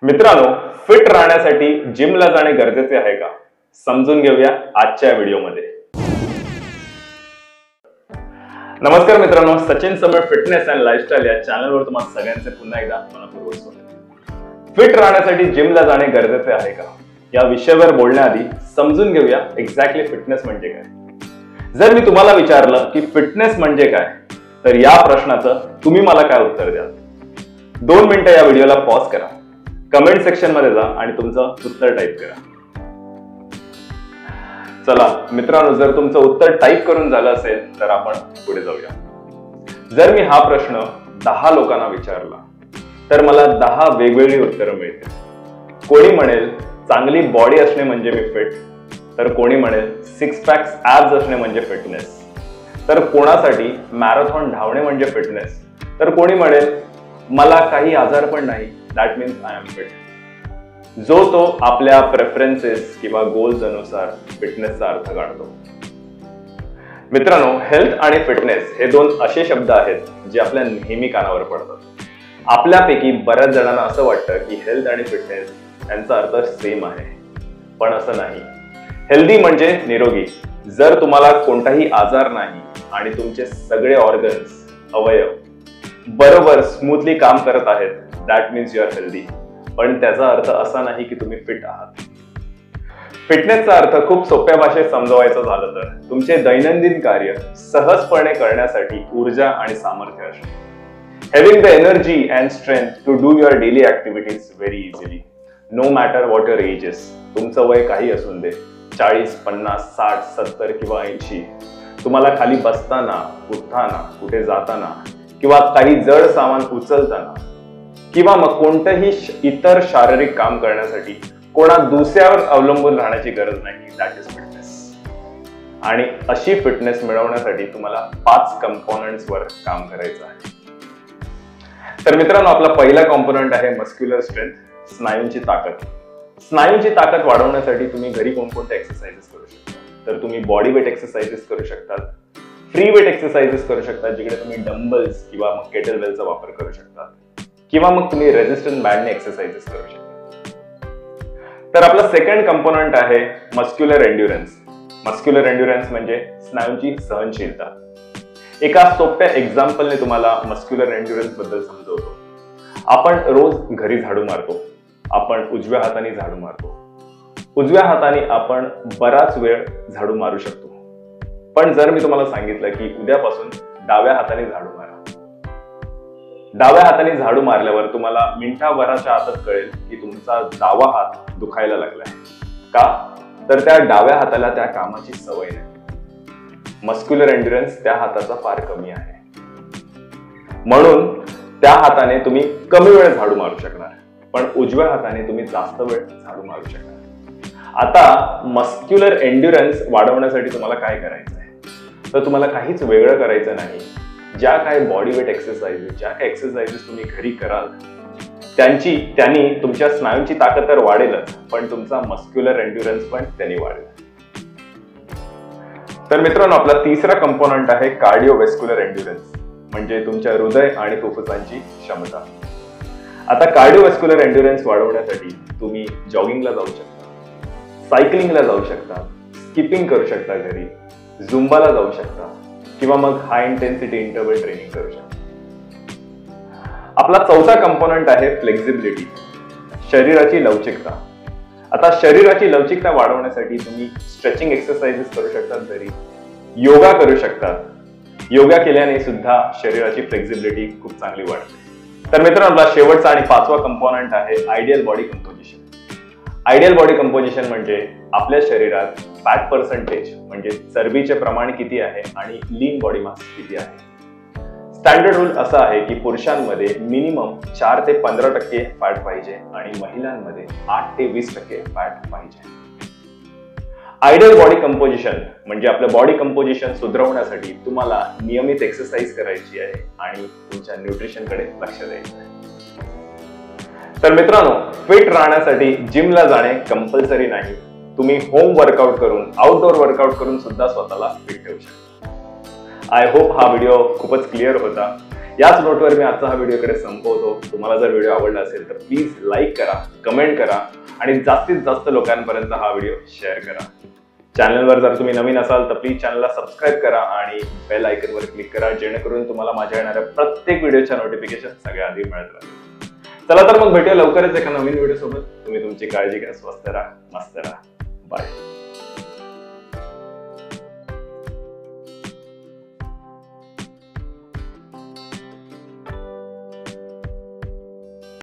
मित्रांनो, फिट राहण्यासाठी जिमला जाणे गरजेचे आहे का? समजून घेऊया आजच्या व्हिडिओमध्ये. नमस्कार मित्रांनो, सचिन समर फिटनेस अँड लाईफस्टाईल या चॅनलवर तुम्हाला सगळ्यांचे पुन्हा एकदा मनपूर्वक स्वागत. फिट राहण्यासाठी जिमला जाणे गरजेचे आहे का या विषयावर बोलण्याआधी समजून घेऊया एक्झॅक्टली फिटनेस म्हणजे काय. जर मी तुम्हाला विचारलं की फिटनेस म्हणजे काय, तर या प्रश्नाचं तुम्ही मला काय उत्तर द्याल? 2 मिनिटं या व्हिडिओला पॉज करा, कमेंट सेक्शन मध्ये जा आणि तुमचं उत्तर टाईप करा. चला मित्रांनो, जर तुमचं उत्तर टाईप करून झालं असेल तर आपण पुढे जाऊया. जर मी हा प्रश्न 10 लोकांना विचारला तर मला 10 वेगवेगळी उत्तरं मिळतील. कोणी म्हणेल चांगली बॉडी असणे म्हणजे मी फिट, तर कोणी म्हणेल 6 पॅक्स ॲब्स असणे म्हणजे फिटनेस, तर कोणासाठी मॅरेथॉन धावणे म्हणजे फिटनेस, तर कोणी म्हणेल मला काही आजार पण नाही, that means I am fit. जो तो आपल्या प्रेफरन्सेस किंवा गोल्स अनुसार फिटनेसचा अर्थ काढतो. मित्रांनो, हेल्थ आणि फिटनेस हे 2 असे शब्द आहेत जे आपल्या नेहमी कानावर पडतात. आपल्यापैकी बऱ्याच जणांना असं वाटतं की हेल्थ आणि फिटनेस यांचा अर्थ सेम आहे, पण असं नाही. हेल्दी म्हणजे निरोगी. जर तुम्हाला कोणताही आजार नाही आणि तुमचे सगळे ऑर्गन्स, अवयव बरोबर स्मूथली काम करत आहेत, that means you are healthy. पण त्याचा अर्थ असा नाही की तुम्ही फिट आहात. फिटनेसचा अर्थ खूप सोप्या भाषेत समजवायचं झालं तर तुमचे दैनंदिन कार्य सहजपणे करण्यासाठी ऊर्जा आणि सामर्थ्य असणे. Having the energy and strength to do your daily activities very easily, no matter what your age is. तुमचं वय काही असून दे, 40, 50, 60, 70 किंवा 80. तुम्हाला खाली बसताना, उठताना, कुठे जाताना किंवा काही जड सामान उचलताना किंवा मग कोणतंही इतर शारीरिक काम करण्यासाठी कोणा दुसऱ्यावर अवलंबून राहण्याची गरज नाही. That is fitness. आणि अशी फिटनेस मिळवण्यासाठी तुम्हाला 5 कंपोनंट्स वर काम करायचं आहे. तर मित्रांनो, आपला पहिला कॉम्पोनंट आहे मस्क्युलर स्ट्रेंथ, स्नायूंची ताकद. स्नायूंची ताकद वाढवण्यासाठी तुम्ही घरी कोणकोणत्या एक्सरसाइजेस करू शकता? तर तुम्ही बॉडी वेट एक्सरसाइजेस करू शकतात, फ्री वेट एक्सरसाइजेस करू शकता, जिकडे तुम्ही डंबल्स किंवा मग केटलबेलचा वापर करू शकता, किंवा मग तुम्ही रेझिस्टन्स बँडने एक्सरसाइजेस करू शकता. तर आपला सेकंड कंपोनंट आहे मस्क्युलर एंड्युरन्स. मस्क्युलर एंड्युरन्स म्हणजे स्नायूंची सहनशीलता. एका सोप्या एक्झाम्पलने तुम्हाला मस्क्युलर एंड्युरन्स बद्दल समजवतो. आपण रोज घरी झाडू मारतो. आपण उजव्या हाताने झाडू मारतो. उजव्या हाताने आपण बराच वेळ झाडू मारू शकतो. पण जर मी तुम्हाला सांगितलं की उद्यापासून डाव्या हाताने झाडू मारा, डाव्या हाताने झाडू मारल्यावर तुम्हाला मिनिटाभराच्या आतच कळेल की तुमचा डावा हात दुखायला लागलाय. का? तर त्या डाव्या हाताला त्या कामाची सवय नाही. मस्क्युलर एंड्युरन्स त्या हाताचा फार कमी आहे, म्हणून त्या हाताने तुम्ही कमी वेळ झाडू मारू शकणार, पण उजव्या हाताने तुम्ही जास्त वेळ झाडू मारू शकणार. आता मस्क्युलर एंड्युरन्स वाढवण्यासाठी तुम्हाला काय करायचं आहे? तर तुम्हाला काहीच वेगळं करायचं नाही. ज्या काही बॉडी वेट एक्सरसाइजेस, ज्या काही एक्सरसाइजेस तुम्ही घरी कराल त्यांनी तुमच्या स्नायूंची ताकद तर वाढेलच, पण तुमचा मस्क्युलर एंड्युरन्स पण त्यांनी वाढेल. तर मित्रांनो, आपला तिसरा कंपोनंट आहे कार्डिओव्हेस्क्युलर एंड्युरन्स, म्हणजे तुमच्या हृदय आणि फुफ्फुसांची क्षमता. आता कार्डिओव्हेस्क्युलर एंड्युरन्स वाढवण्यासाठी तुम्ही जॉगिंगला जाऊ शकता, सायकलिंगला जाऊ शकता, स्किपिंग करू शकता, घरी झुंबाला जाऊ शकता, किंवा मग हाय इंटेन्सिटी इंटरव्हल ट्रेनिंग करू शकता. आपला चौथा कंपोनंट आहे फ्लेक्झिबिलिटी, शरीराची लवचिकता. आता शरीराची लवचिकता वाढवण्यासाठी तुम्ही स्ट्रेचिंग एक्सरसाइजेस करू शकतात, घरी योगा करू शकतात. योगा केल्याने सुद्धा शरीराची फ्लेक्झिबिलिटी खूप चांगली वाढते. तर मित्रांनो, आपला शेवटचा आणि 5वा कंपोनंट आहे ideal body composition. Ideal body composition म्हणजे आपल्या शरीरात फॅट पर्सेंटेज म्हणजे चरबीचे प्रमाण किती आहे आणि लीन बॉडी मास किती आहे. स्टँडर्ड रूल असा आहे की पुरुषांमध्ये मिनिमम 4 ते 15% फॅट पाहिजे आणि महिलांमध्ये 8 ते 20% फॅट पाहिजे. आयडियल बॉडी कंपोजिशन म्हणजे आपलं बॉडी कंपोजिशन सुधारवण्यासाठी तुम्हाला नियमित एक्सरसाइज करायची आहे आणि तुमच्या न्यूट्रिशनकडे लक्ष द्यायचं आहे. तर मित्रांनो, फिट राहण्यासाठी जिमला जाणे कंपल्सरी नाही. तुम्ही होम वर्कआउट करून, आउटडोर वर्कआउट करून सुद्धा स्वतःला फिट ठेवू शकता. आय होप हा व्हिडिओ खूपच क्लिअर होता. याच नोटवर मी आजचा हा व्हिडिओकडे संपवतो. तुम्हाला जर व्हिडिओ आवडला असेल तर प्लीज लाईक करा, कमेंट करा आणि जास्तीत जास्त लोकांपर्यंत हा व्हिडिओ शेअर करा. चॅनलवर जर तुम्ही नवीन असाल तर प्लीज चॅनलला सबस्क्राईब करा आणि बेल आयकॉनवर क्लिक करा, जेणेकरून तुम्हाला माझ्या येणाऱ्या प्रत्येक व्हिडिओच्या नोटिफिकेशन सगळ्या आधी मिळत राहतील. चला तर मग भेटूया लवकरच एका नवीन व्हिडिओ सोबत. तुम्ही तुमची काळजी घ्या, स्वस्थ राहा, मस्त राहा. बाय.